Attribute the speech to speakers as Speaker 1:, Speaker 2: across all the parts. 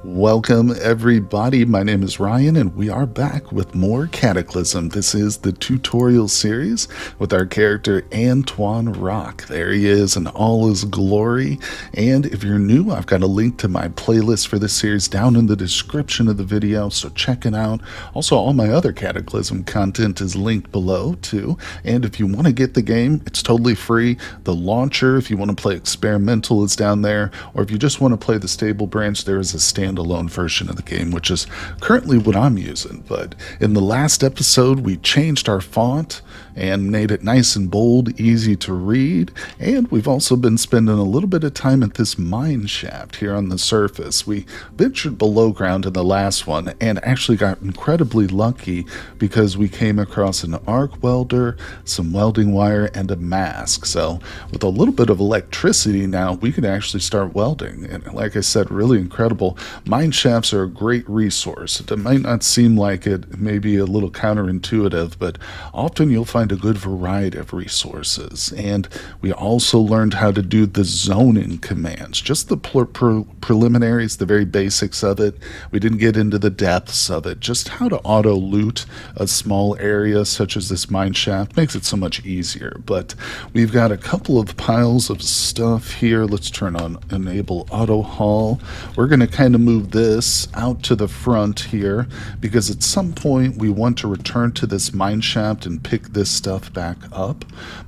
Speaker 1: Welcome everybody, my name is Ryan and we are back with more Cataclysm. This is the tutorial series with our character Antoine Rock. There he is in all his glory, and if you're new, I've got a link to my playlist for this series down in the description of the video, so check it out. Also, all my other Cataclysm content is linked below too, and if you want to get the game, it's totally free. The launcher, if you want to play experimental, is down there, or if you just want to play the stable branch, there is a standalone version of the game, which is currently what I'm using. But in the last episode, we changed our font and made it nice and bold, easy to read, and we've also been spending a little bit of time at this mine shaft here on the surface. We ventured below ground in the last one and actually got incredibly lucky because we came across an arc welder, some welding wire, and a mask. So with a little bit of electricity now, we can actually start welding, and like I said, really incredible. Mine shafts are a great resource. It might not seem like it, may be a little counterintuitive, but often you'll find a good variety of resources. And we also learned how to do the zoning commands, just the preliminaries, the very basics of it. We didn't get into the depths of it, just how to auto loot a small area such as this mine shaft makes it so much easier. But we've got a couple of piles of stuff here. Let's turn on enable auto haul. We're going to kind of move this out to the front here because at some point we want to return to this mine shaft and pick this stuff back up.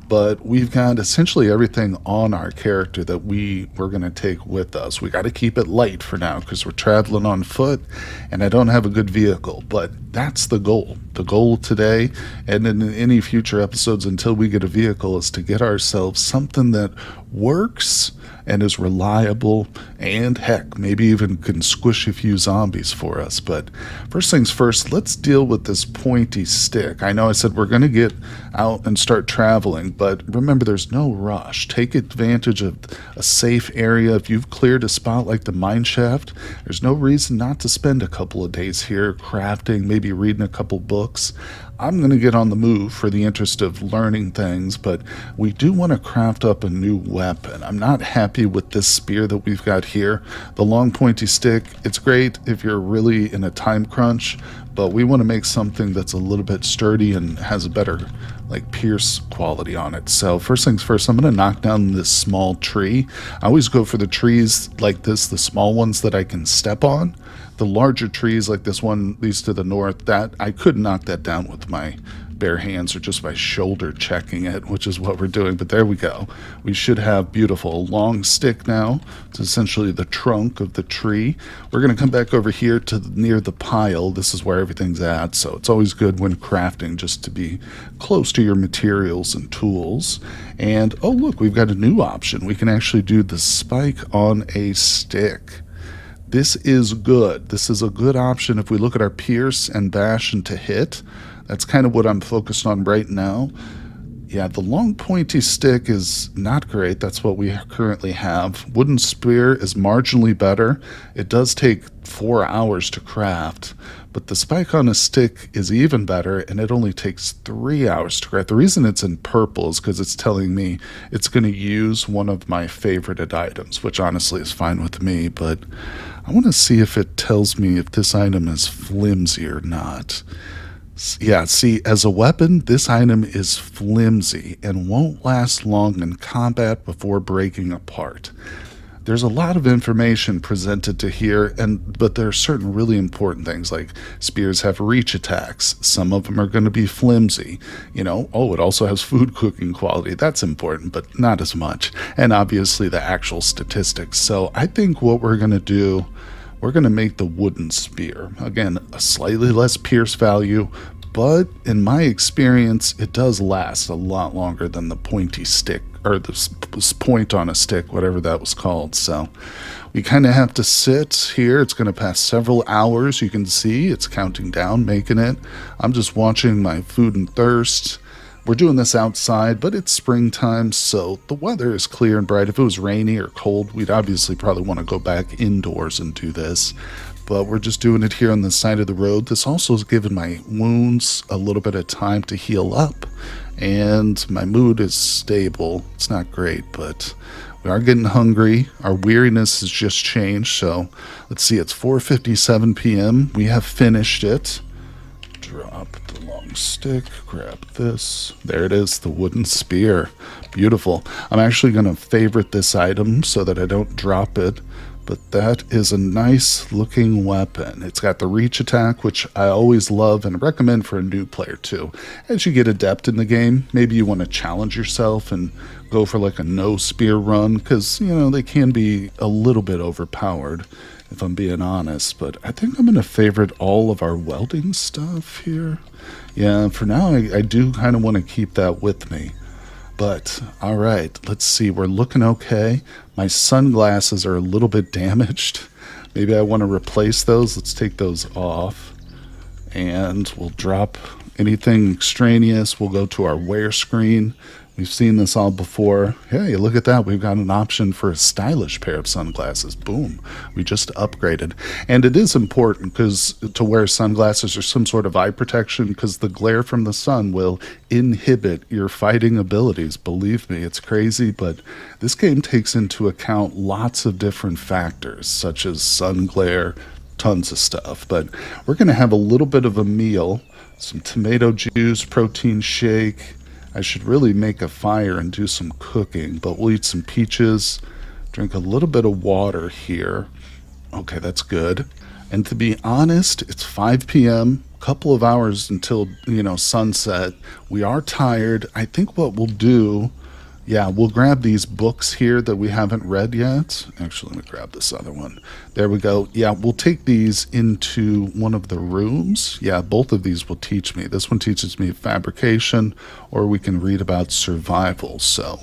Speaker 1: But we've got essentially everything on our character that we're going to take with us. We got to keep it light for now because we're traveling on foot and I don't have a good vehicle, but that's the goal. The goal today and in any future episodes until we get a vehicle is to get ourselves something that works and is reliable, and heck, maybe even can squish a few zombies for us. But first things first, let's deal with this pointy stick. I know I said we're going to get out and start traveling, but remember, there's no rush. Take advantage of a safe area. If you've cleared a spot like the mine shaft, there's no reason not to spend a couple of days here crafting, maybe reading a couple books. I'm going to get on the move for the interest of learning things, but we do want to craft up a new weapon. I'm not happy with this spear that we've got here. The long pointy stick, it's great if you're really in a time crunch, but we want to make something that's a little bit sturdy and has a better like pierce quality on it. So first things first, I'm going to knock down this small tree. I always go for the trees like this, the small ones that I can step on. The larger trees like this one, these to the north, that I could knock that down with my bare hands or just by shoulder checking it, which is what we're doing. But there we go. We should have beautiful long stick now. It's essentially the trunk of the tree. We're going to come back over here to near the pile. This is where everything's at, so it's always good when crafting just to be close to your materials and tools. And oh look, we've got a new option. We can actually do the spike on a stick. This is good. This is a good option if we look at our pierce and bash and to hit. That's kind of what I'm focused on right now. Yeah, the long pointy stick is not great. That's what we currently have. Wooden spear is marginally better. It does take 4 hours to craft, but the spike on a stick is even better, and it only takes 3 hours to craft. The reason it's in purple is because it's telling me it's going to use one of my favorited items, which honestly is fine with me, but I want to see if it tells me if this item is flimsy or not. Yeah, see, as a weapon, this item is flimsy and won't last long in combat before breaking apart. There's a lot of information presented to here, but there are certain really important things, like spears have reach attacks. Some of them are going to be flimsy. You know, oh, it also has food cooking quality. That's important, but not as much. And obviously the actual statistics. So I think what we're going to do, we're going to make the wooden spear. Again, a slightly less pierce value, but in my experience, it does last a lot longer than the pointy stick, or the point on a stick, whatever that was called. So we kind of have to sit here. It's going to pass several hours. You can see it's counting down, making it. I'm just watching my food and thirst. We're doing this outside, but it's springtime, so the weather is clear and bright. If it was rainy or cold, we'd obviously probably want to go back indoors and do this. But we're just doing it here on the side of the road. This also has given my wounds a little bit of time to heal up, and my mood is stable. It's not great, but We are getting hungry. Our weariness has just changed. So let's see, it's 4:57 p.m. We have finished it. Drop the long stick, grab this. There it is, the wooden spear. Beautiful. I'm actually going to favorite this item so that I don't drop it. But that is a nice looking weapon. It's got the reach attack, which I always love and recommend for a new player too. As you get adept in the game, maybe you want to challenge yourself and go for like a no spear run, because, you know, they can be a little bit overpowered, if I'm being honest. But I think I'm going to favorite all of our welding stuff here. Yeah, for now, I do kind of want to keep that with me. But, alright, let's see, we're looking okay. My sunglasses are a little bit damaged. Maybe I want to replace those. Let's take those off. And we'll drop anything extraneous. We'll go to our wear screen. We've seen this all before. Hey, look at that. We've got an option for a stylish pair of sunglasses. Boom. We just upgraded. And it is important because to wear sunglasses or some sort of eye protection, because the glare from the sun will inhibit your fighting abilities. Believe me, it's crazy, but this game takes into account lots of different factors, such as sun glare, tons of stuff. But we're going to have a little bit of a meal, some tomato juice, protein shake. I should really make a fire and do some cooking, but we'll eat some peaches, drink a little bit of water here. Okay, that's good. And to be honest, it's 5 p.m., a couple of hours until, sunset. We are tired. I think what we'll do, we'll grab these books here that we haven't read yet. Actually, let me grab this other one. There we go. Yeah, we'll take these into one of the rooms. Yeah, both of these will teach me. This one teaches me fabrication, or we can read about survival. So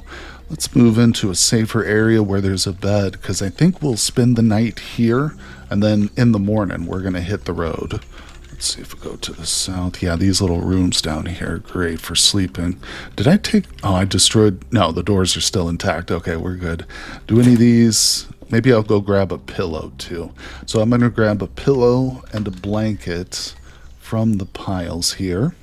Speaker 1: let's move into a safer area where there's a bed, because I think we'll spend the night here, and then in the morning we're going to hit the road. Let's see if we go to the south. Yeah, these little rooms down here are great for sleeping. Did I take... Oh, I destroyed... No, the doors are still intact. Okay, we're good. Do any of these... Maybe I'll go grab a pillow, too. So I'm going to grab a pillow and a blanket from the piles here.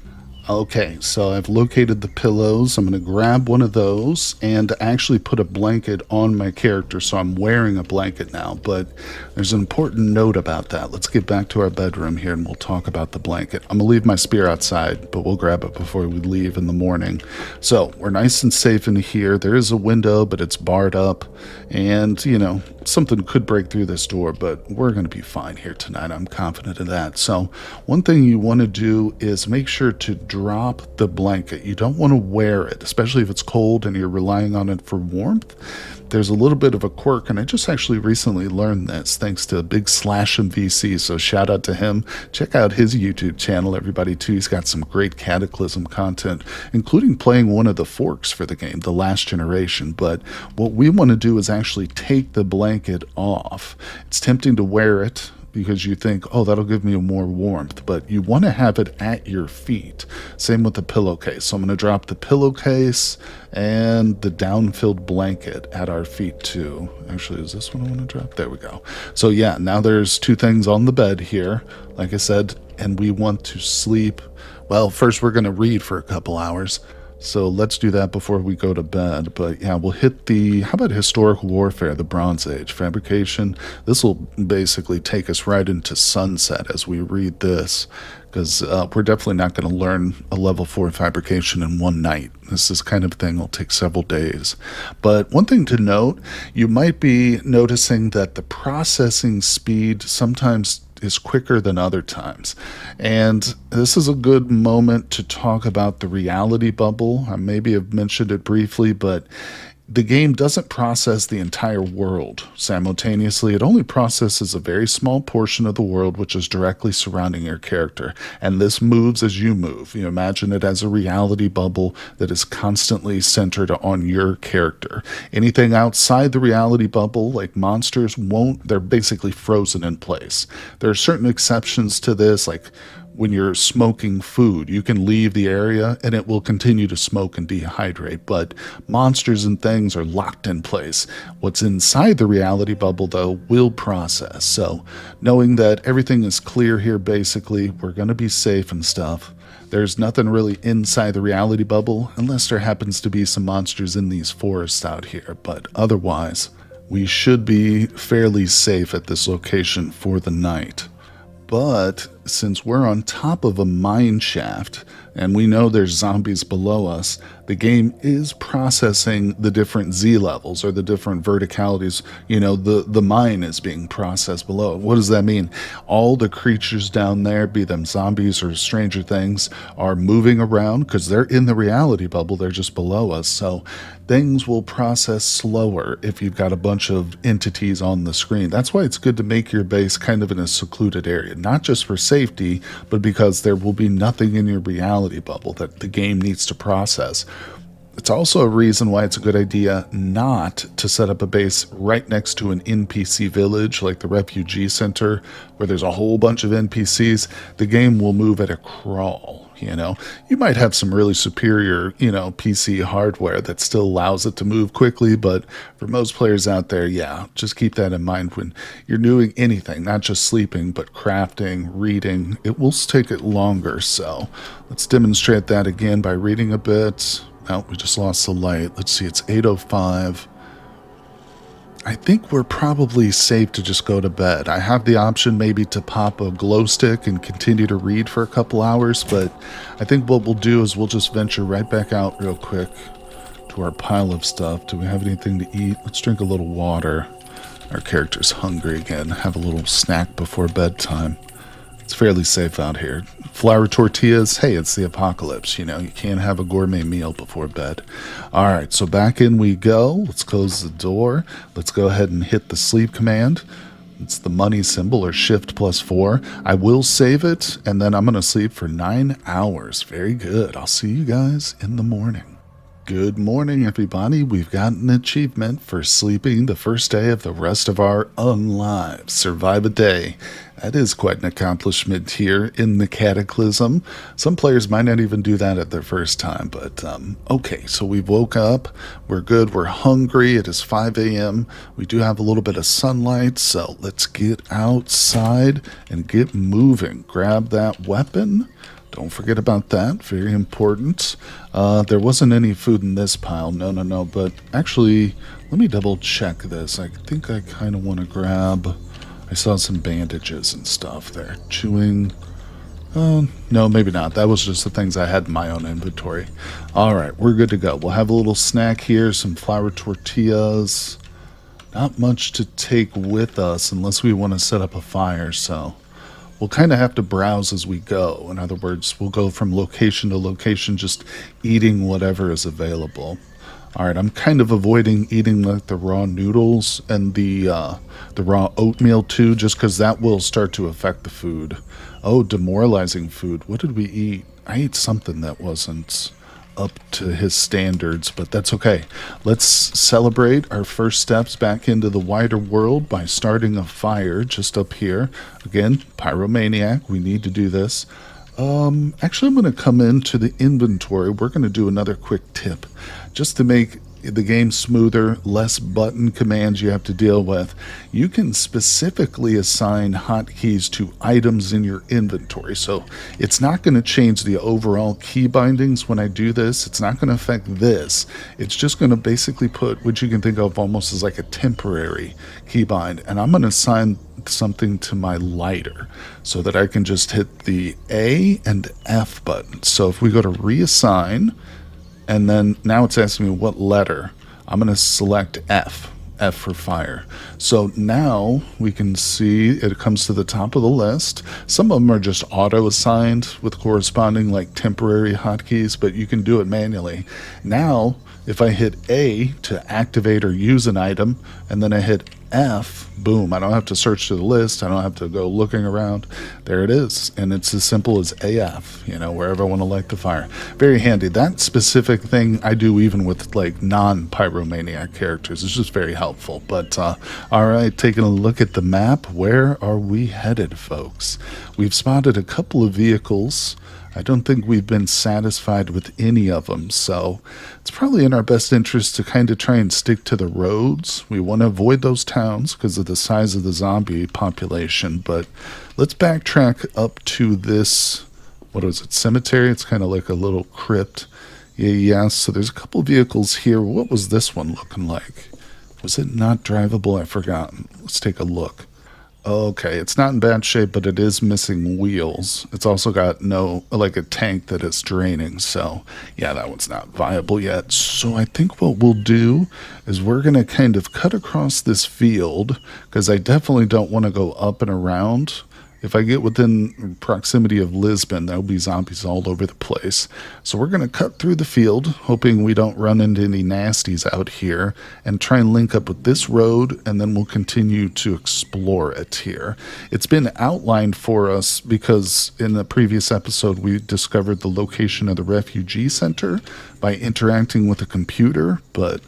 Speaker 1: Okay, so I've located the pillows. I'm going to grab one of those and actually put a blanket on my character, so I'm wearing a blanket now. But there's an important note about that. Let's get back to our bedroom here and we'll talk about the blanket. I'm going to leave my spear outside, but we'll grab it before we leave in the morning. So we're nice and safe in here. There is a window, but it's barred up. And, something could break through this door, but we're going to be fine here tonight. I'm confident of that. So one thing you want to do is make sure to drop the blanket. You don't want to wear it, especially if it's cold and you're relying on it for warmth. There's a little bit of a quirk, and I just actually recently learned this thanks to Big Slash VC, so shout out to him. Check out his YouTube channel, everybody, too. He's got some great Cataclysm content, including playing one of the forks for the game, the last generation. But what we want to do is actually take the blanket off. It's tempting to wear it, because you think, oh, that'll give me more warmth, but you want to have it at your feet. Same with the pillowcase. So I'm going to drop the pillowcase and the down-filled blanket at our feet too. Actually, is this one I want to drop? There we go. So yeah, now there's two things on the bed here, like I said, and we want to sleep. Well, first we're going to read for a couple hours. So let's do that before we go to bed. But yeah, we'll hit how about historical warfare, the Bronze Age, fabrication. This will basically take us right into sunset as we read this, because we're definitely not going to learn a level 4 fabrication in one night. This kind of thing will take several days. But one thing to note, you might be noticing that the processing speed sometimes is quicker than other times. And this is a good moment to talk about the reality bubble. I maybe have mentioned it briefly, but the game doesn't process the entire world simultaneously. It only processes a very small portion of the world, which is directly surrounding your character. And this moves as you move. You imagine it as a reality bubble that is constantly centered on your character. Anything outside the reality bubble, like monsters, they're basically frozen in place. There are certain exceptions to this, like when you're smoking food. You can leave the area and it will continue to smoke and dehydrate, but monsters and things are locked in place. What's inside the reality bubble, though, will process. So knowing that everything is clear here, basically, we're going to be safe and stuff. There's nothing really inside the reality bubble, unless there happens to be some monsters in these forests out here, but otherwise, we should be fairly safe at this location for the night. But since we're on top of a mine shaft and we know there's zombies below us, the game is processing the different Z levels or the different verticalities. You know, the mine is being processed below. What does that mean? All the creatures down there, be them zombies or stranger things, are moving around because they're in the reality bubble. They're just below us. So things will process slower if you've got a bunch of entities on the screen. That's why it's good to make your base kind of in a secluded area, not just for safety, but because there will be nothing in your reality bubble that the game needs to process. It's also a reason why it's a good idea not to set up a base right next to an NPC village like the refugee center where there's a whole bunch of NPCs. The game will move at a crawl, you know. You might have some really superior, PC hardware that still allows it to move quickly, but for most players out there, yeah, just keep that in mind when you're doing anything, not just sleeping, but crafting, reading. It will take it longer, so let's demonstrate that again by reading a bit. Oh, we just lost the light. Let's see, it's 8:05. I think we're probably safe to just go to bed. I have the option maybe to pop a glow stick and continue to read for a couple hours, but I think what we'll do is we'll just venture right back out real quick to our pile of stuff. Do we have anything to eat? Let's drink a little water. Our character's hungry again. Have a little snack before bedtime. It's fairly safe out here. Flour tortillas, hey, it's the apocalypse, you can't have a gourmet meal before bed. All right, so back in we go. Let's close the door. Let's go ahead and hit the sleep command. It's the money symbol, or shift +4. I will save it, and then I'm going to sleep for 9 hours. Very good. I'll see you guys in the morning. Good morning, everybody. We've got an achievement for sleeping the first day of the rest of our unlives. Survive a day. That is quite an accomplishment here in the Cataclysm. Some players might not even do that at their first time, but okay, so we woke up. We're good. We're hungry. It is 5 a.m. We do have a little bit of sunlight, so let's get outside and get moving. Grab that weapon. Don't forget about that. Very important. There wasn't any food in this pile. No. But actually, let me double check this. I think I kind of want to grab... I saw some bandages and stuff there. Chewing... no, maybe not. That was just the things I had in my own inventory. Alright, we're good to go. We'll have a little snack here. Some flour tortillas. Not much to take with us unless we want to set up a fire, so... We'll kind of have to browse as we go. In other words, we'll go from location to location, just eating whatever is available. All right, I'm kind of avoiding eating like the raw noodles and the raw oatmeal too, just because that will start to affect the food. Oh, demoralizing food. What did we eat? I ate something that wasn't up to his standards, but that's okay. Let's celebrate our first steps back into the wider world by starting a fire just up here. Again, pyromaniac, we need to do this. Actually, I'm going to come into the inventory. We're going to do another quick tip just to make the game smoother, less button commands you have to deal with. You can specifically assign hotkeys to items in your inventory. So it's not going to change the overall key bindings when I do this. It's not going to affect this. It's just going to basically put what you can think of almost as like a temporary keybind. And I'm going to assign something to my lighter so that I can just hit the A and F buttons. So if we go to reassign, and then now it's asking me what letter. I'm going to select F for fire. So now we can see it comes to the top of the list. Some of them are just auto-assigned with corresponding like temporary hotkeys, but you can do it manually. Now, if I hit A to activate or use an item, and then I hit F, boom, I don't have to search to the list. I don't have to go looking around. There it is. And it's as simple as AF, you know, wherever I want to light the fire. Very handy. That specific thing I do even with like non-pyromaniac characters. It's just very helpful. But all right, taking a look at the map, where are we headed, folks? We've spotted a couple of vehicles. I don't think we've been satisfied with any of them, so it's probably in our best interest to kind of try and stick to the roads. We want to avoid those towns because of the size of the zombie population, but let's backtrack up to this, what is it, cemetery? It's kind of like a little crypt. Yeah, so there's a couple vehicles here. What was this one looking like? Was it not drivable? I've forgotten. Let's take a look. Okay, it's not in bad shape, but it is missing wheels. It's also got like a tank that is draining, so yeah, that one's not viable yet. So I think what we'll do is we're going to kind of cut across this field, because I definitely don't want to go up and around. If I get within proximity of Lisbon, there'll be zombies all over the place. So we're going to cut through the field, hoping we don't run into any nasties out here, and try and link up with this road, and then we'll continue to explore it here. It's been outlined for us because in the previous episode we discovered the location of the refugee center by interacting with a computer, but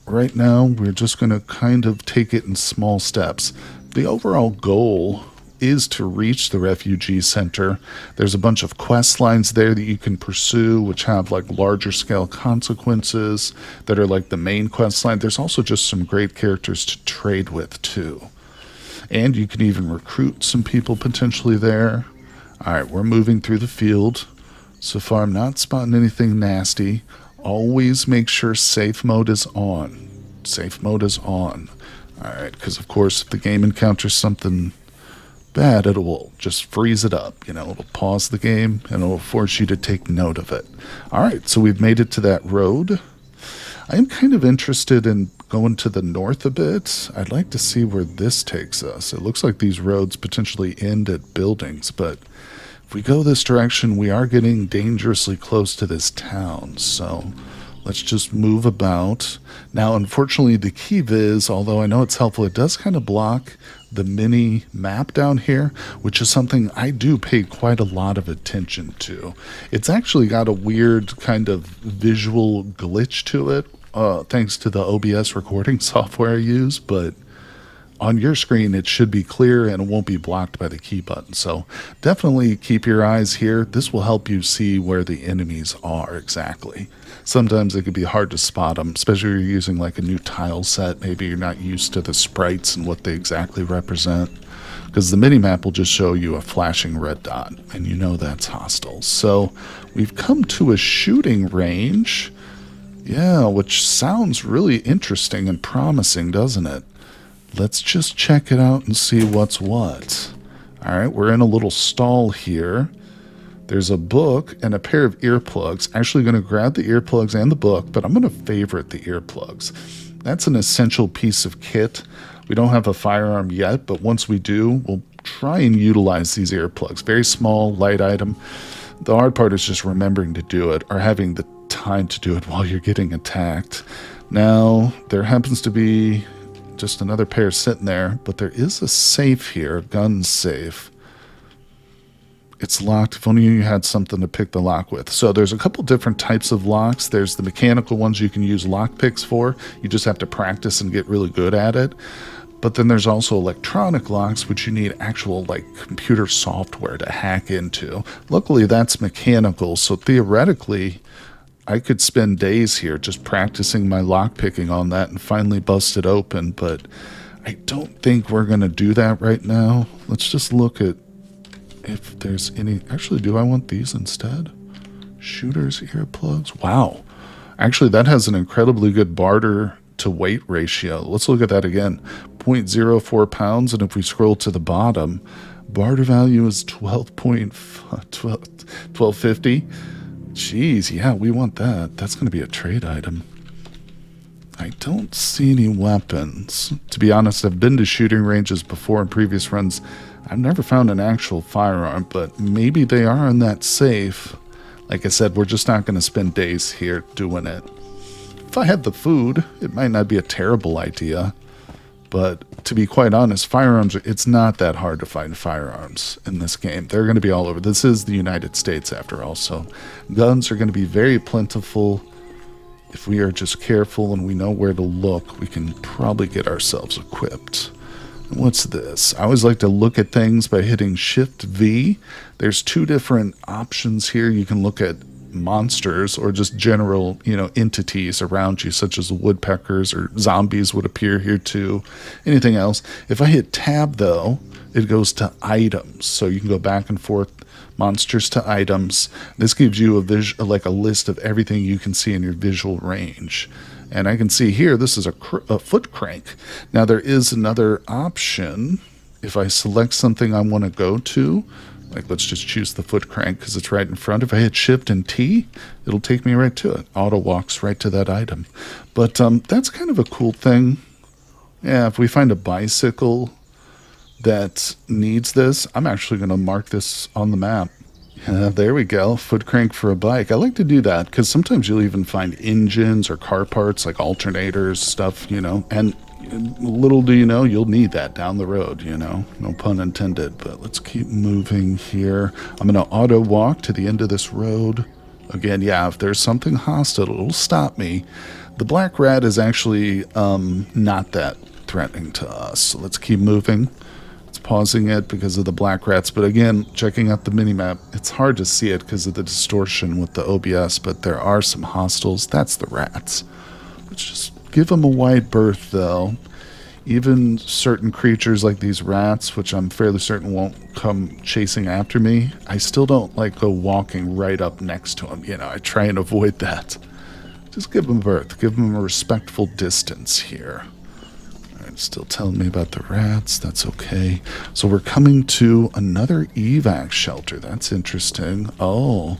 Speaker 1: right now we're just going to kind of take it in small steps. The overall goal is to reach the refugee center. There's a bunch of quest lines there that you can pursue, which have like larger scale consequences that are like the main quest line. There's also just some great characters to trade with too. And you can even recruit some people potentially there. All right, we're moving through the field. So far, I'm not spotting anything nasty. Always make sure safe mode is on. Safe mode is on. Alright, because of course if the game encounters something bad, it will just freeze it up. You know, it'll pause the game and it'll force you to take note of it. Alright, so we've made it to that road. I am kind of interested in going to the north a bit. I'd like to see where this takes us. It looks like these roads potentially end at buildings, but if we go this direction, we are getting dangerously close to this town, so let's just move about. Now, unfortunately, the key viz, although I know it's helpful, it does kind of block the mini map down here, which is something I do pay quite a lot of attention to. It's actually got a weird kind of visual glitch to it, thanks to the OBS recording software I use, but on your screen it should be clear and it won't be blocked by the key button. So definitely keep your eyes here. This will help you see where the enemies are exactly. Sometimes it can be hard to spot them, especially if you're using like a new tile set. Maybe you're not used to the sprites and what they exactly represent, because the minimap will just show you a flashing red dot and you know that's hostile. So we've come to a shooting range, yeah, which sounds really interesting and promising, doesn't it? Let's just check it out and see what's what. Alright, we're in a little stall here. There's a book and a pair of earplugs. Actually going to grab the earplugs and the book, but I'm going to favorite the earplugs. That's an essential piece of kit. We don't have a firearm yet, but once we do, we'll try and utilize these earplugs. Very small, light item. The hard part is just remembering to do it, or having the time to do it while you're getting attacked. Now, there happens to be just another pair sitting there, but there is a safe here, a gun safe. It's locked. If only you had something to pick the lock with. So there's a couple different types of locks. There's the mechanical ones you can use lock picks for. You just have to practice and get really good at it. But then there's also electronic locks, which you need actual like computer software to hack into. Luckily, that's mechanical, so theoretically I could spend days here just practicing my lockpicking on that and finally bust it open, but I don't think we're going to do that right now. Let's just look at if there's any... Actually, do I want these instead? Shooters, earplugs. Wow. Actually, that has an incredibly good barter to weight ratio. Let's look at that again. 0.04 pounds, and if we scroll to the bottom, barter value is 12.50. Jeez, yeah, we want that. That's going to be a trade item. I don't see any weapons. To be honest, I've been to shooting ranges before in previous runs. I've never found an actual firearm, but maybe they are in that safe. Like I said, we're just not going to spend days here doing it. if I had the food, it might not be a terrible idea. But to be quite honest, firearms, it's not that hard to find firearms in this game. They're going to be all over. This is the United States after all, so guns are going to be very plentiful. If we are just careful and we know where to look, we can probably get ourselves equipped. And what's this? I always like to look at things by hitting Shift V. There's two different options here. You can look at monsters or just general, entities around you, such as woodpeckers or zombies would appear here too. Anything else. If I hit tab though, it goes to items. So you can go back and forth, monsters to items. This gives you a list of everything you can see in your visual range. And I can see here, this is a foot crank. Now there is another option. If I select something I want to go to, like let's just choose the foot crank because it's right in front. If I hit Shift and T, it'll take me right to it. Auto walks right to that item. But that's kind of a cool thing. Yeah, if we find a bicycle that needs this, I'm actually going to mark this on the map. Yeah, there we go. Foot crank for a bike. I like to do that because sometimes you'll even find engines or car parts like alternators, stuff, and little do you know, you'll need that down the road, no pun intended. But let's keep moving here. I'm going to auto walk to the end of this road. Again, yeah, if there's something hostile, it'll stop me. The black rat is actually not that threatening to us. So let's keep moving. It's pausing it because of the black rats. But again, checking out the minimap, it's hard to see it because of the distortion with the OBS, but there are some hostiles. That's the rats. Let's just give them a wide berth, though. Even certain creatures like these rats, which I'm fairly certain won't come chasing after me, I still don't like go walking right up next to them. I try and avoid that. Just give them a berth. Give them a respectful distance here. All right, still telling me about the rats. That's okay. So we're coming to another evac shelter. That's interesting. Oh,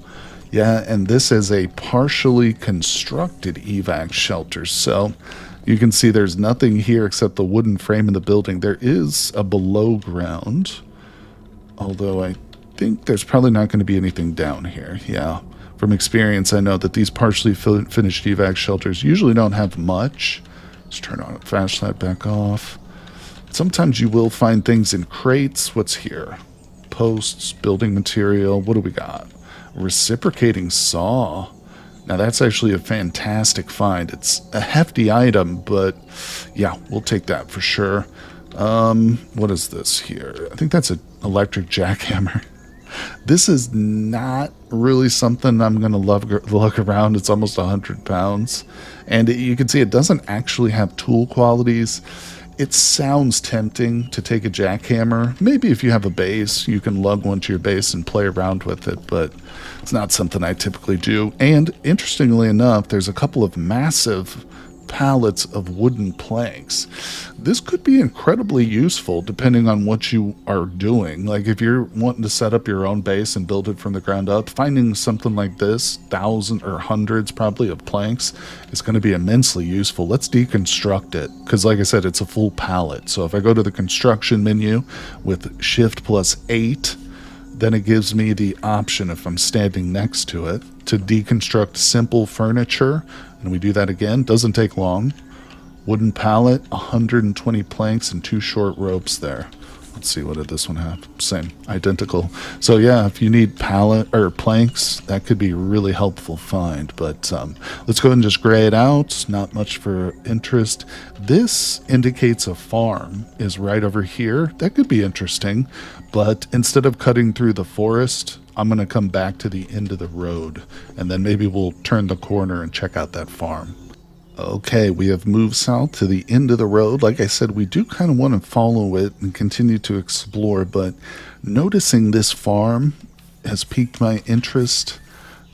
Speaker 1: yeah, and this is a partially constructed evac shelter, so you can see there's nothing here except the wooden frame in the building. There is a below ground, although I think there's probably not going to be anything down here. Yeah, from experience, I know that these partially finished evac shelters usually don't have much. Let's turn on flashlight back off. Sometimes you will find things in crates. What's here? Posts, building material. What do we got? Reciprocating saw. Now that's actually a fantastic find. It's a hefty item, but yeah, we'll take that for sure. What is this here? I think that's an electric jackhammer. This is not really something I'm going to lug around. It's almost 100 pounds. And you can see it doesn't actually have tool qualities. It sounds tempting to take a jackhammer. Maybe if you have a base, you can lug one to your base and play around with it, but it's not something I typically do. And interestingly enough, there's a couple of massive pallets of wooden planks. This could be incredibly useful depending on what you are doing. Like if you're wanting to set up your own base and build it from the ground up, finding something like this, thousands or hundreds probably of planks, is going to be immensely useful. Let's deconstruct it because like I said, it's a full pallet. So if I go to the construction menu with Shift plus 8, then it gives me the option, if I'm standing next to it, to deconstruct simple furniture. And we do that again. Doesn't take long. Wooden pallet, 120 planks, and 2 short ropes there. Let's see, what did this one have? Same, identical. So yeah, if you need pallet or planks, that could be a really helpful find. But let's go ahead and just gray it out. Not much for interest. This indicates a farm is right over here. That could be interesting. But instead of cutting through the forest, I'm going to come back to the end of the road. And then maybe we'll turn the corner and check out that farm. Okay, we have moved south to the end of the road. Like I said, we do kind of want to follow it and continue to explore, but noticing this farm has piqued my interest.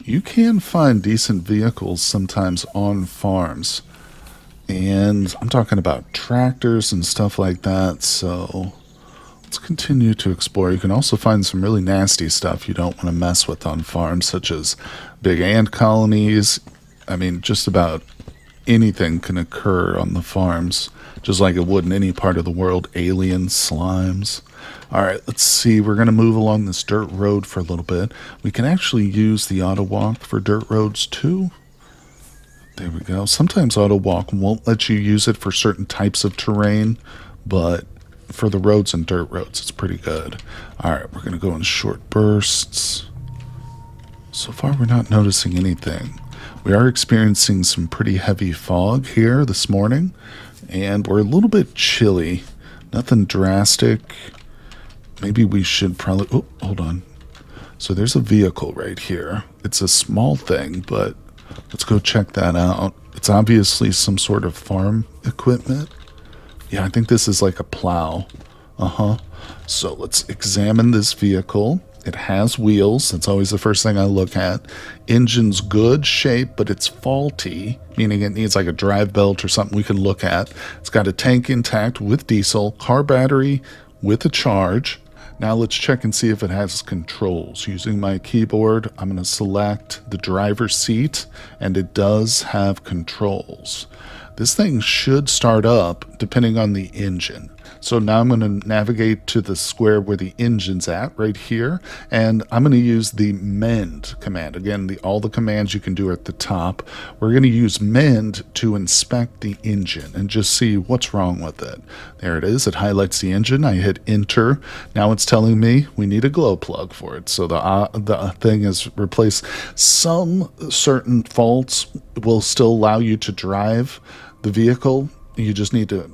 Speaker 1: You can find decent vehicles sometimes on farms, and I'm talking about tractors and stuff like that, so let's continue to explore. You can also find some really nasty stuff you don't want to mess with on farms, such as big ant colonies. I mean, just about anything can occur on the farms, just like it would in any part of the world. Aliens, slimes. All right, let's see. We're going to move along this dirt road for a little bit. We can actually use the auto walk for dirt roads too. There we go. Sometimes auto walk won't let you use it for certain types of terrain, but for the roads and dirt roads, it's pretty good. All right, we're going to go in short bursts. So far, we're not noticing anything. We are experiencing some pretty heavy fog here this morning, and we're a little bit chilly. Nothing drastic. Maybe we should probably... Oh, hold on. So there's a vehicle right here. It's a small thing, but let's go check that out. It's obviously some sort of farm equipment. Yeah, I think this is like a plow. So let's examine this vehicle. It has wheels. That's always the first thing I look at. Engine's good shape, but it's faulty, meaning it needs like a drive belt or something we can look at. It's got a tank intact with diesel, car battery with a charge. Now let's check and see if it has controls. Using my keyboard, I'm going to select the driver's seat, and it does have controls. This thing should start up depending on the engine. So now I'm going to navigate to the square where the engine's at, right here, and I'm going to use the mend command. Again, all the commands you can do are at the top. We're going to use mend to inspect the engine and just see what's wrong with it. There it is. It highlights the engine. I hit enter. Now it's telling me we need a glow plug for it. So the thing is replaced. Some certain faults will still allow you to drive the vehicle. You just need to,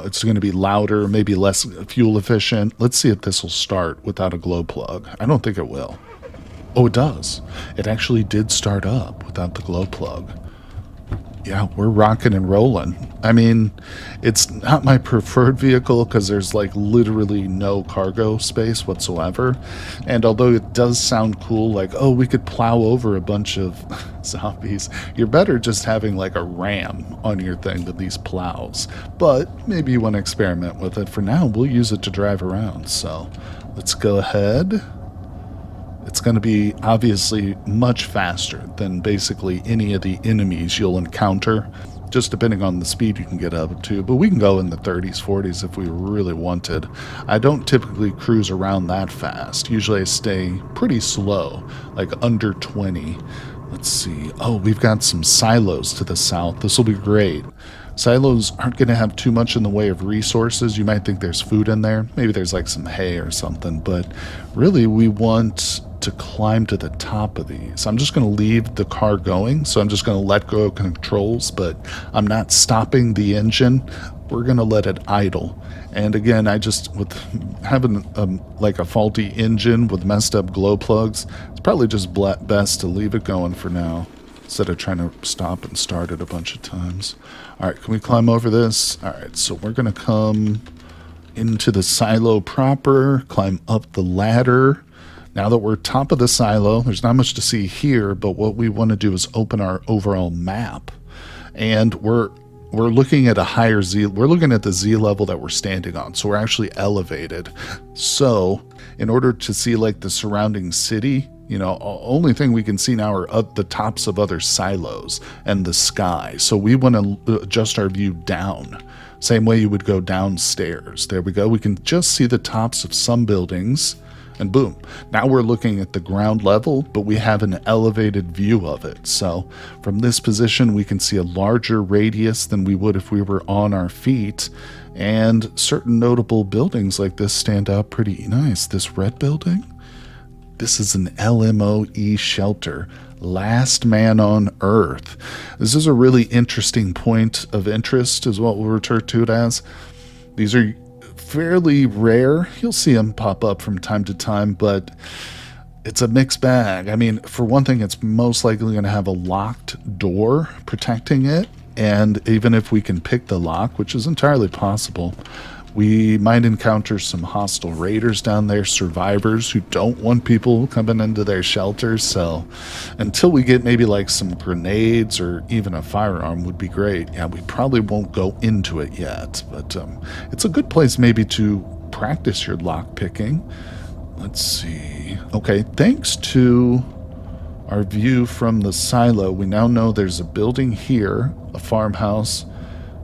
Speaker 1: it's going to be louder, maybe less fuel efficient. Let's see if this will start without a glow plug. I don't think it will. Oh, it does. It actually did start up without the glow plug. Yeah, we're rocking and rolling. I mean, it's not my preferred vehicle because there's like literally no cargo space whatsoever. And although it does sound cool, like, oh, we could plow over a bunch of zombies, you're better just having like a ram on your thing than these plows. But maybe you want to experiment with it. For now, we'll use it to drive around. So let's go ahead. It's going to be obviously much faster than basically any of the enemies you'll encounter, just depending on the speed you can get up to. But we can go in the 30s, 40s if we really wanted. I don't typically cruise around that fast. Usually I stay pretty slow, like under 20. Let's see. Oh, we've got some silos to the south. This will be great. Silos aren't going to have too much in the way of resources. You might think there's food in there. Maybe there's like some hay or something. But really, we want to climb to the top of these. I'm just going to leave the car going. So I'm just going to let go of controls. But I'm not stopping the engine. We're going to let it idle. And again, with having like a faulty engine with messed up glow plugs, it's probably just best to leave it going for now, instead of trying to stop and start it a bunch of times. All right, can we climb over this? All right, so we're going to come into the silo proper, climb up the ladder. Now that we're top of the silo, there's not much to see here, but what we want to do is open our overall map. And we're looking at a higher Z. We're looking at the Z level that we're standing on, so we're actually elevated. So in order to see like the surrounding city, only thing we can see now are up the tops of other silos and the sky. So we want to adjust our view down. Same way you would go downstairs. There we go. We can just see the tops of some buildings, and boom. Now we're looking at the ground level, but we have an elevated view of it. So from this position, we can see a larger radius than we would if we were on our feet. And certain notable buildings like this stand out pretty nice. This red building. This is an LMOE shelter, last man on Earth. This is a really interesting point of interest, is what we'll refer to it as. These are fairly rare. You'll see them pop up from time to time, but it's a mixed bag. I mean, for one thing, it's most likely going to have a locked door protecting it. And even if we can pick the lock, which is entirely possible, we might encounter some hostile raiders down there, survivors who don't want people coming into their shelters. So until we get maybe like some grenades or even a firearm would be great. Yeah, we probably won't go into it yet, but it's a good place maybe to practice your lock picking. Let's see. Okay, thanks to our view from the silo, we now know there's a building here, a farmhouse.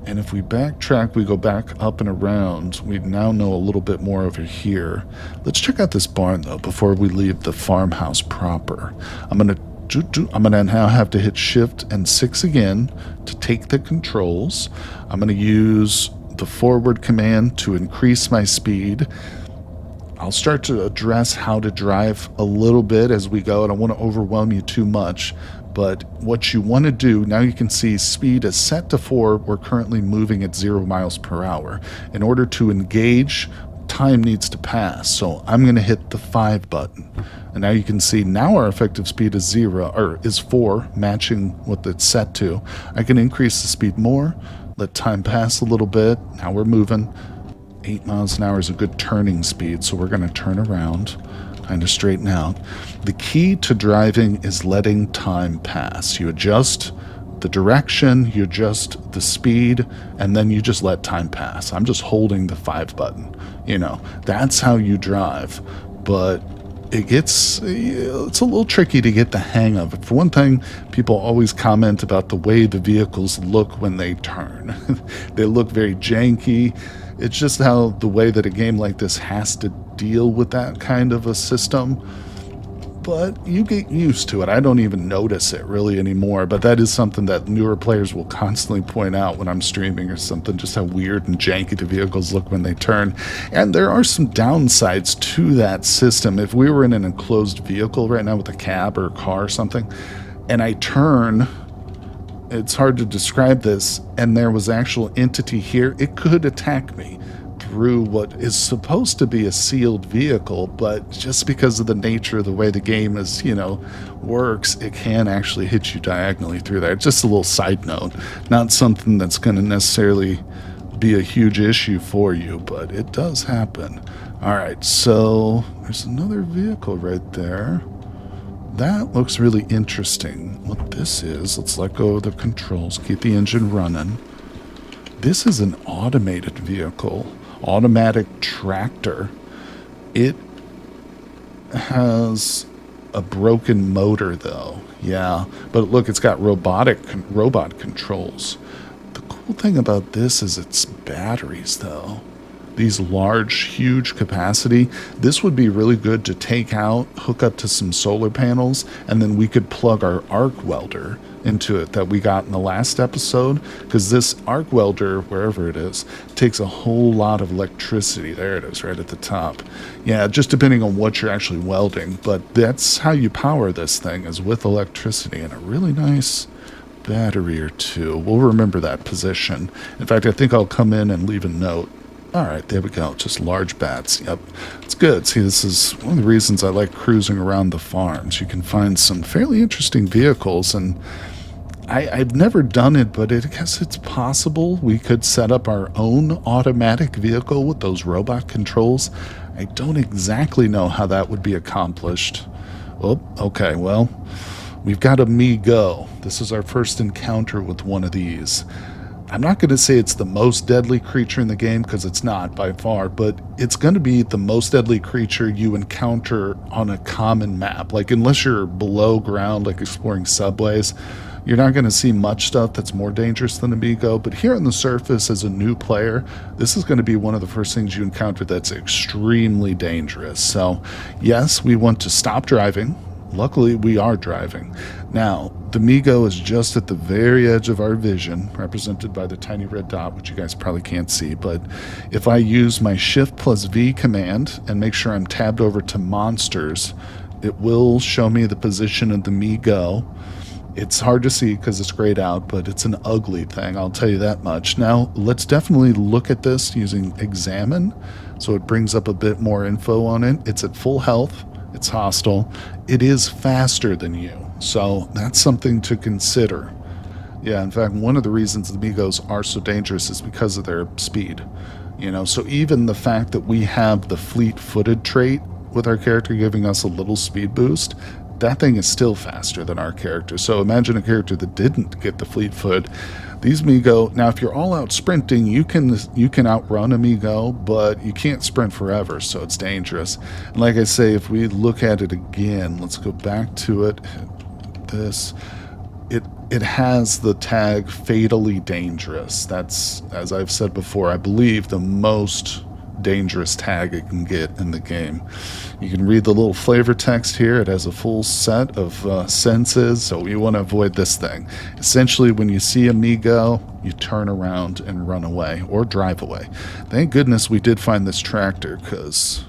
Speaker 1: And if we backtrack, we go back up and around, we now know a little bit more over here. Let's check out this barn, though, before we leave the farmhouse proper. I'm going to I'm going to now have to hit Shift and 6 again to take the controls. I'm going to use the forward command to increase my speed. I'll start to address how to drive a little bit as we go. I don't want to overwhelm you too much, but what you want to do, now you can see speed is set to 4. We're currently moving at 0 miles per hour. In order to engage, time needs to pass, so I'm going to hit the 5 button. And now you can see now our effective speed is 4, matching what it's set to. I can increase the speed more, let time pass a little bit. Now we're moving. 8 miles an hour is a good turning speed, so we're going to turn around, kind of straighten out. The key to driving is letting time pass. You adjust the direction, you adjust the speed, and then you just let time pass. I'm just holding the 5 button. That's how you drive. But it's a little tricky to get the hang of. For one thing, people always comment about the way the vehicles look when they turn. They look very janky. It's just how the way that a game like this has to deal with that kind of a system. But you get used to it. I don't even notice it really anymore, but that is something that newer players will constantly point out when I'm streaming or something, just how weird and janky the vehicles look when they turn. And there are some downsides to that system. If we were in an enclosed vehicle right now with a cab or a car or something, and I turn, it's hard to describe this, and there was actual entity here, it could attack me through what is supposed to be a sealed vehicle, but just because of the nature of the way the game is, works, it can actually hit you diagonally through there. Just a little side note, not something that's going to necessarily be a huge issue for you, but it does happen. All right, so there's another vehicle right there. That looks really interesting. What this is, let's let go of the controls, keep the engine running. This is an automated vehicle. Automatic tractor. It has a broken motor though. Yeah, but look, it's got robot controls. The cool thing about this is its batteries though. These large, huge capacity. This would be really good to take out, hook up to some solar panels, and then we could plug our arc welder into it that we got in the last episode, because this arc welder, wherever it is, takes a whole lot of electricity. There it is, right at the top. Yeah, just depending on what you're actually welding, but that's how you power this thing, is with electricity and a really nice battery or two. We'll remember that position. In fact, I think I'll come in and leave a note. All right, there we go. Just large bats. Yep, it's good. See, this is one of the reasons I like cruising around the farms. You can find some fairly interesting vehicles, and I've never done it, but I guess it's possible we could set up our own automatic vehicle with those robot controls. I don't exactly know how that would be accomplished. Oh, okay, well, we've got a Me Go. This is our first encounter with one of these. I'm not going to say it's the most deadly creature in the game, because it's not by far, but it's going to be the most deadly creature you encounter on a common map. Like, unless you're below ground, like exploring subways, you're not going to see much stuff that's more dangerous than a Me Go. But here on the surface, as a new player, this is going to be one of the first things you encounter that's extremely dangerous. So, yes, we want to stop driving. Luckily, we are driving. Now, the Me Go is just at the very edge of our vision, represented by the tiny red dot, which you guys probably can't see. But if I use my Shift plus V command and make sure I'm tabbed over to monsters, it will show me the position of the Me Go. It's hard to see because it's grayed out, but it's an ugly thing, I'll tell you that much. Now, let's definitely look at this using Examine, so it brings up a bit more info on it. It's at full health. It's hostile. It is faster than you, so that's something to consider. Yeah, in fact, one of the reasons the Me Gos are so dangerous is because of their speed. So even the fact that we have the fleet-footed trait with our character giving us a little speed boost, that thing is still faster than our character. So imagine a character that didn't get the fleet foot. These Me Go, now if you're all out sprinting, you can outrun a Me Go, but you can't sprint forever, so it's dangerous. And like I say, if we look at it again, let's go back to it. This, it has the tag fatally dangerous. That's, as I've said before, I believe the most dangerous tag it can get in the game. You can read the little flavor text here. It has a full set of senses, so we want to avoid this thing. Essentially, when you see a Migo, you turn around and run away or drive away. Thank goodness we did find this tractor, because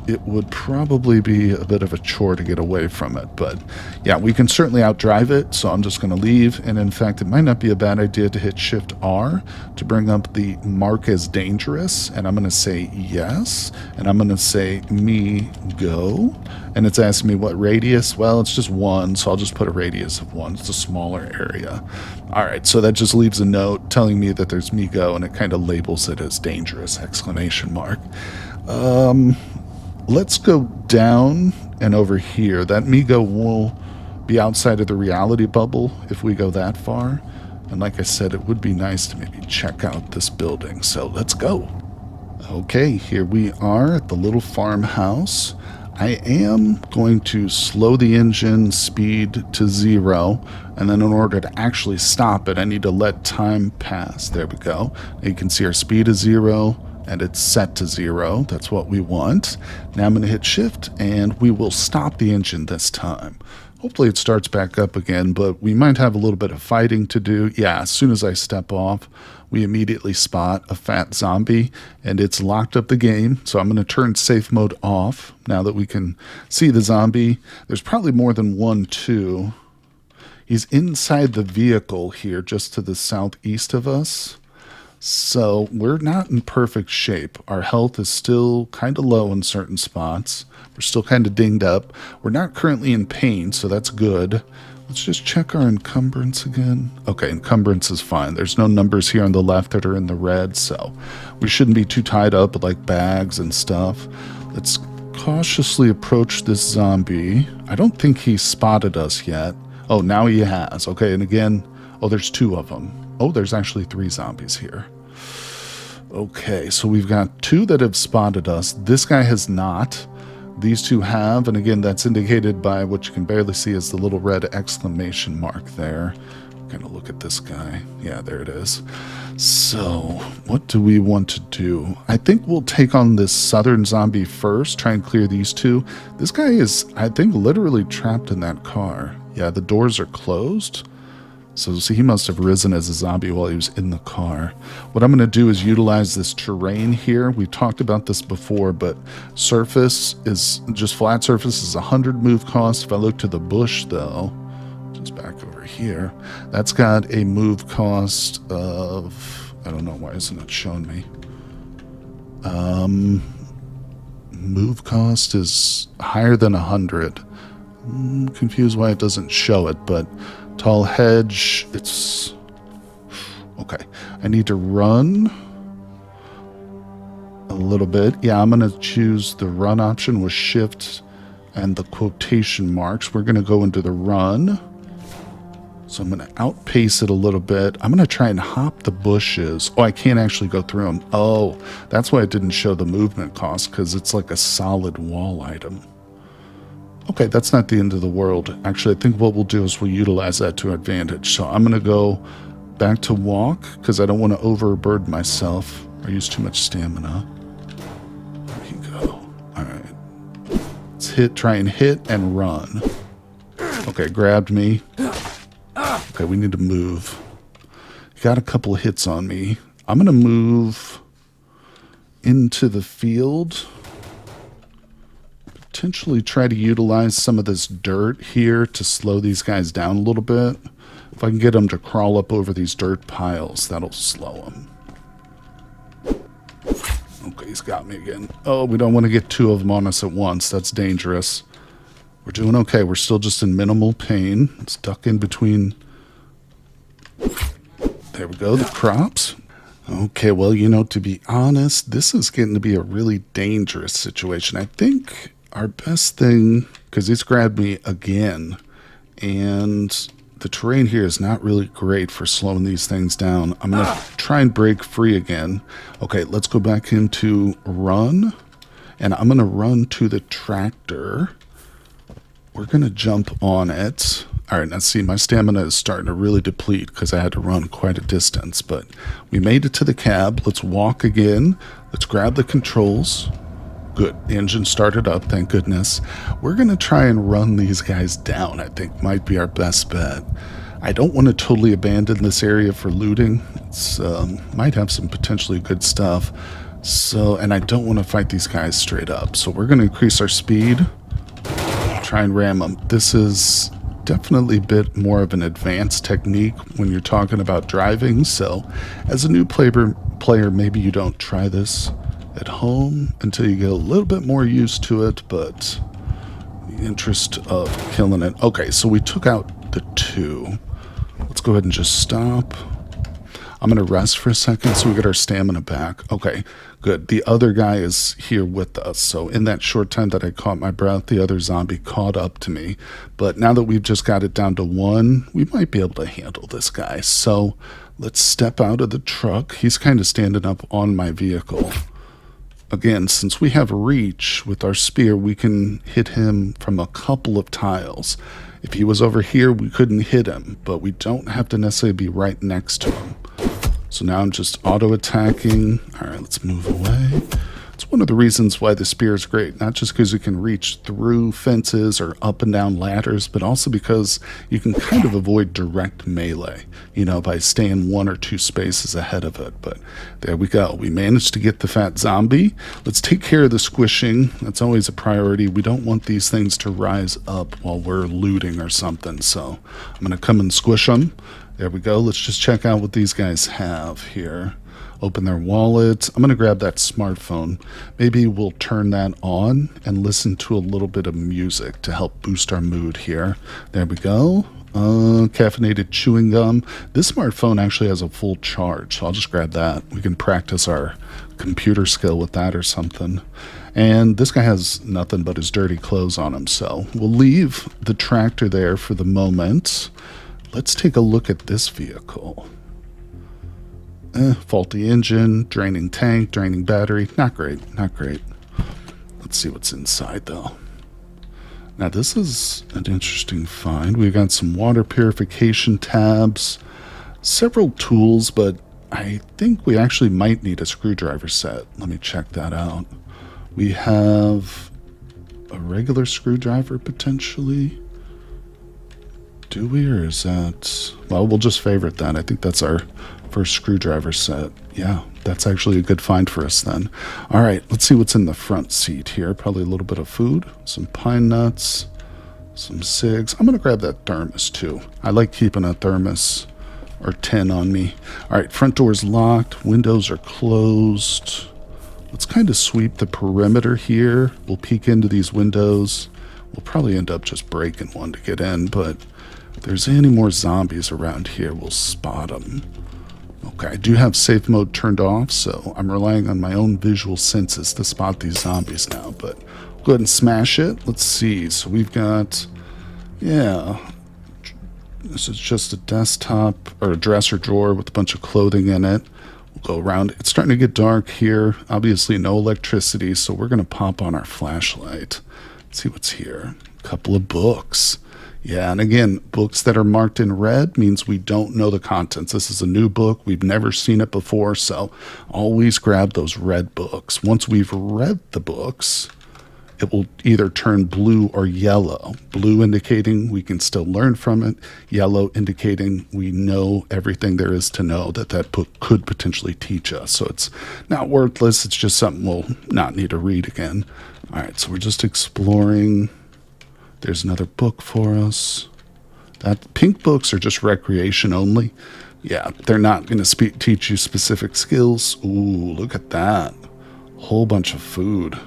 Speaker 1: it would probably be a bit of a chore to get away from it. But yeah, we can certainly outdrive it, so I'm just going to leave. And in fact, it might not be a bad idea to hit Shift R to bring up the mark as dangerous. And I'm going to say yes. And I'm going to say me go. And it's asking me what radius. Well, it's just 1, so I'll just put a radius of 1. It's a smaller area. All right, so that just leaves a note telling me that there's me go, and it kind of labels it as dangerous, exclamation mark. Let's go down and over here. That Migo will be outside of the reality bubble if we go that far. And like I said, it would be nice to maybe check out this building. So let's go. Okay, here we are at the little farmhouse. I am going to slow the engine speed to 0. And then in order to actually stop it, I need to let time pass. There we go. You can see our speed is 0. And it's set to 0. That's what we want. Now I'm going to hit Shift, and we will stop the engine this time. Hopefully it starts back up again, but we might have a little bit of fighting to do. Yeah, as soon as I step off, we immediately spot a fat zombie, and it's locked up the game. So I'm going to turn safe mode off now that we can see the zombie. There's probably more than one, too. He's inside the vehicle here, just to the southeast of us. So we're not in perfect shape. Our health is still kind of low in certain spots. We're still kind of dinged up. We're not currently in pain, so that's good. Let's just check our encumbrance again. Okay, encumbrance is fine. There's no numbers here on the left that are in the red, so we shouldn't be too tied up with like bags and stuff. Let's cautiously approach this zombie. I don't think he spotted us yet. Oh, now he has. Okay, and again, oh, there's 2 of them. Oh, there's actually 3 zombies here. Okay, so we've got 2 that have spotted us. This guy has not. These 2 have, and again, that's indicated by what you can barely see as the little red exclamation mark there. Gonna look at this guy. Yeah, there it is. So, what do we want to do? I think we'll take on this southern zombie first, try and clear these 2. This guy is, I think, literally trapped in that car. Yeah, the doors are closed. So see, he must have risen as a zombie while he was in the car. What I'm going to do is utilize this terrain here. We talked about this before, but surface is just flat surface is 100 move cost. If I look to the bush, though, just back over here, that's got a move cost of, I don't know, why isn't it showing me? Move cost is higher than 100. I'm confused why it doesn't show it, but tall hedge, it's okay. I need to run a little bit. Yeah, I'm going to choose the run option with Shift and the quotation marks. We're going to go into the run. So I'm going to outpace it a little bit. I'm going to try and hop the bushes. Oh, I can't actually go through them. Oh, that's why it didn't show the movement cost, because it's like a solid wall item. Okay, that's not the end of the world. Actually, I think what we'll do is we'll utilize that to our advantage. So I'm going to go back to walk because I don't want to overburden myself or use too much stamina. There you go. All right. Let's try and hit and run. Okay, grabbed me. Okay, we need to move. Got a couple of hits on me. I'm going to move into the field. Potentially try to utilize some of this dirt here to slow these guys down a little bit. If I can get them to crawl up over these dirt piles, that'll slow them. Okay, he's got me again. Oh, we don't want to get 2 of them on us at once. That's dangerous. We're doing okay. We're still just in minimal pain. Let's duck in between. There we go, the crops. Okay, well, you know, to be honest, this is getting to be a really dangerous situation. I think our best thing, because he's grabbed me again, and the terrain here is not really great for slowing these things down. I'm going to try and break free again. Okay, let's go back into run, and I'm going to run to the tractor. We're going to jump on it. All right, now see, my stamina is starting to really deplete because I had to run quite a distance, but we made it to the cab. Let's walk again. Let's grab the controls. Good. The engine started up, thank goodness. We're going to try and run these guys down, I think might be our best bet. I don't want to totally abandon this area for looting. It's might have some potentially good stuff. So, and I don't want to fight these guys straight up. So we're going to increase our speed. Try and ram them. This is definitely a bit more of an advanced technique when you're talking about driving. So as a new player, maybe you don't try this at home until you get a little bit more used to it, but the interest of killing it. Okay, so we took out the 2. Let's go ahead and just stop. I'm going to rest for a second so we get our stamina back. Okay, good. The other guy is here with us. So in that short time that I caught my breath, the other zombie caught up to me. But now that we've just got it down to 1, we might be able to handle this guy. So let's step out of the truck. He's kind of standing up on my vehicle. Again, since we have reach with our spear, we can hit him from a couple of tiles. If he was over here, we couldn't hit him, but we don't have to necessarily be right next to him. So now I'm just auto-attacking. All right, let's move away. It's one of the reasons why the spear is great, not just because you can reach through fences or up and down ladders, but also because you can kind of avoid direct melee, you know, by staying 1 or 2 spaces ahead of it. But there we go. We managed to get the fat zombie. Let's take care of the squishing. That's always a priority. We don't want these things to rise up while we're looting or something. So I'm going to come and squish them. There we go. Let's just check out what these guys have here. Open their wallets. I'm going to grab that smartphone. Maybe we'll turn that on and listen to a little bit of music to help boost our mood here. There we go. Caffeinated chewing gum. This smartphone actually has a full charge, so I'll just grab that. We can practice our computer skill with that or something. And this guy has nothing but his dirty clothes on him, so we'll leave the tractor there for the moment. Let's take a look at this vehicle. Faulty engine, draining tank, draining battery. Not great, not great. Let's see what's inside though. Now this is an interesting find. We've got some water purification tabs, several tools, but I think we actually might need a screwdriver set. Let me check that out. We have a regular screwdriver potentially. Do we, or is that... Well, we'll just favorite that. I think that's our first screwdriver set. Yeah, that's actually a good find for us then. All right, let's see what's in the front seat here. Probably a little bit of food, some pine nuts, some cigs. I'm going to grab that thermos too. I like keeping a thermos or tin on me. All right, front door's locked. Windows are closed. Let's kind of sweep the perimeter here. We'll peek into these windows. We'll probably end up just breaking one to get in, but if there's any more zombies around here, we'll spot them. Okay, I do have safe mode turned off, so I'm relying on my own visual senses to spot these zombies now, but go ahead and smash it. Let's see. So we've got, yeah, this is just a desktop or a dresser drawer with a bunch of clothing in it. We'll go around. It's starting to get dark here. Obviously no electricity, so we're going to pop on our flashlight. Let's see what's here. A couple of books. Yeah, and again, books that are marked in red means we don't know the contents. This is a new book. We've never seen it before, so always grab those red books. Once we've read the books, it will either turn blue or yellow. Blue indicating we can still learn from it. Yellow indicating we know everything there is to know that that book could potentially teach us. So it's not worthless. It's just something we'll not need to read again. All right, so we're just exploring. There's another book for us. That pink books are just recreation only. Yeah, they're not going to teach you specific skills. Ooh, look at that. Whole bunch of food.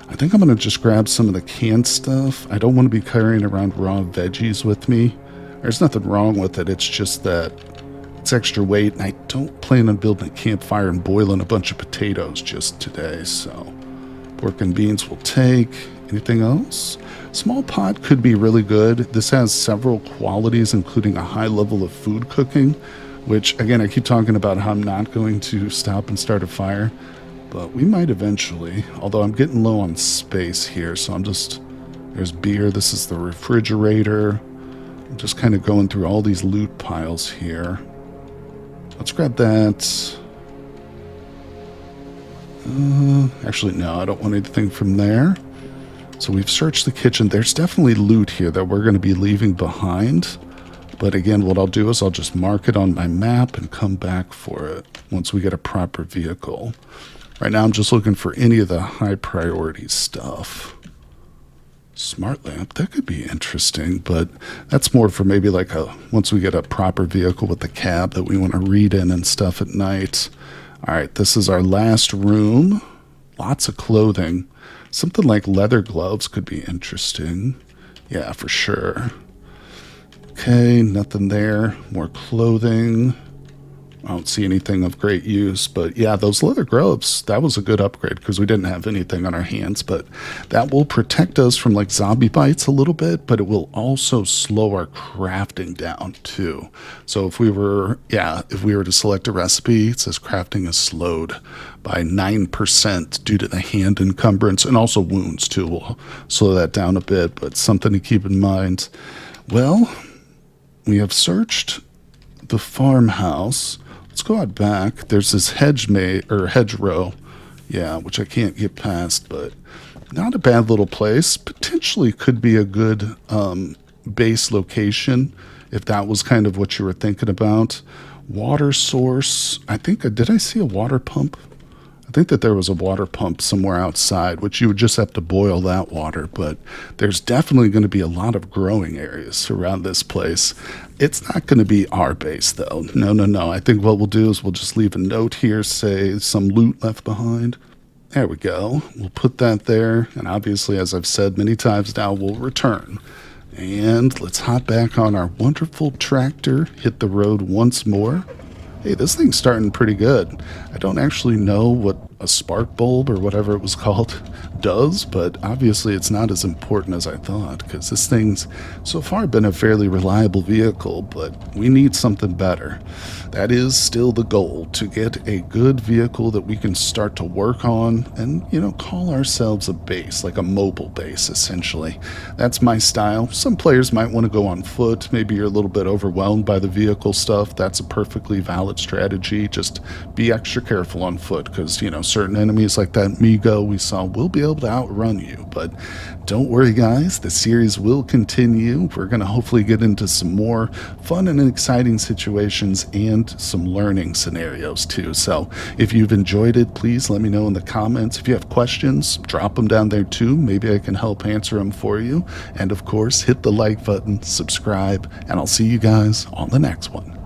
Speaker 1: I think I'm going to just grab some of the canned stuff. I don't want to be carrying around raw veggies with me. There's nothing wrong with it. It's just that it's extra weight, and I don't plan on building a campfire and boiling a bunch of potatoes just today. So pork and beans will take. Anything else? Small pot could be really good. This has several qualities, including a high level of food cooking, which, again, I keep talking about how I'm not going to stop and start a fire, but we might eventually, although I'm getting low on space here, so I'm just, there's beer. This is the refrigerator. I'm just kind of going through all these loot piles here. Let's grab that. Actually, no, I don't want anything from there. So we've searched the kitchen. There's definitely loot here that we're going to be leaving behind. But again, what I'll do is I'll just mark it on my map and come back for it once we get a proper vehicle. Right now, I'm just looking for any of the high priority stuff. Smart lamp, that could be interesting, but that's more for maybe like once we get a proper vehicle with the cab that we want to read in and stuff at night. All right, this is our last room. Lots of clothing. Something like leather gloves could be interesting. Yeah, for sure. Okay, nothing there. More clothing. I don't see anything of great use, but yeah, those leather gloves, that was a good upgrade because we didn't have anything on our hands, but that will protect us from like zombie bites a little bit, but it will also slow our crafting down too. So if we were to select a recipe, it says crafting is slowed by 9% due to the hand encumbrance and also wounds too. We'll slow that down a bit, but something to keep in mind. Well, we have searched the farmhouse. Let's go out back. There's this hedgerow, yeah, which I can't get past, but not a bad little place. Potentially could be a good base location if that was kind of what you were thinking about. Water source. I think, did I see a water pump? I think that there was a water pump somewhere outside, which you would just have to boil that water, but there's definitely going to be a lot of growing areas around this place. It's not going to be our base, though. No. I think what we'll do is we'll just leave a note here, say some loot left behind. There we go. We'll put that there, and obviously, as I've said many times now, we'll return. And let's hop back on our wonderful tractor, hit the road once more. Hey, this thing's starting pretty good. I don't actually know what a spark bulb or whatever it was called does, but obviously it's not as important as I thought because this thing's so far been a fairly reliable vehicle, but we need something better. That is still the goal, to get a good vehicle that we can start to work on and, call ourselves a base, like a mobile base, essentially. That's my style. Some players might want to go on foot. Maybe you're a little bit overwhelmed by the vehicle stuff. That's a perfectly valid strategy. Just be extra careful on foot because, certain enemies like that Migo we saw will be able to outrun you. But don't worry, guys. The series will continue. We're going to hopefully get into some more fun and exciting situations and some learning scenarios too. So if you've enjoyed it, please let me know in the comments. If you have questions, drop them down there too. Maybe I can help answer them for you. And of course, hit the like button, subscribe, and I'll see you guys on the next one.